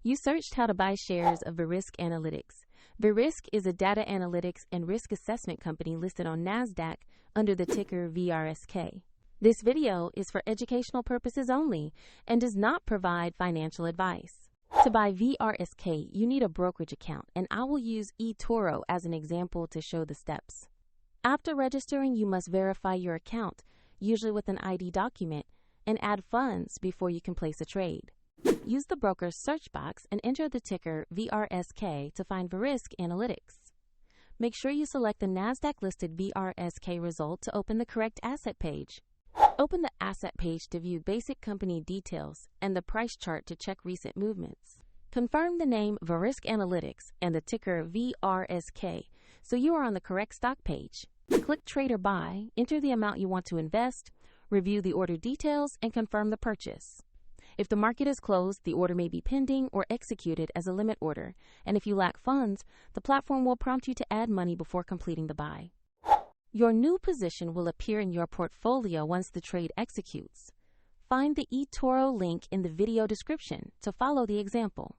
You searched how to buy shares of Verisk Analytics. Verisk is a data analytics and risk assessment company listed on NASDAQ under the ticker VRSK. This video is for educational purposes only and does not provide financial advice. To buy VRSK, you need a brokerage account, and I will use eToro as an example to show the steps. After registering, you must verify your account, usually with an ID document, and add funds before you can place a trade. Use the broker's search box and enter the ticker VRSK to find Verisk Analytics. Make sure you select the NASDAQ-listed VRSK result to open the correct asset page. Open the asset page to view basic company details and the price chart to check recent movements. Confirm the name Verisk Analytics and the ticker VRSK so you are on the correct stock page. Click Trade or Buy, enter the amount you want to invest, review the order details, and confirm the purchase. If the market is closed, the order may be pending or executed as a limit order, and if you lack funds, the platform will prompt you to add money before completing the buy. Your new position will appear in your portfolio once the trade executes. Find the eToro link in the video description to follow the example.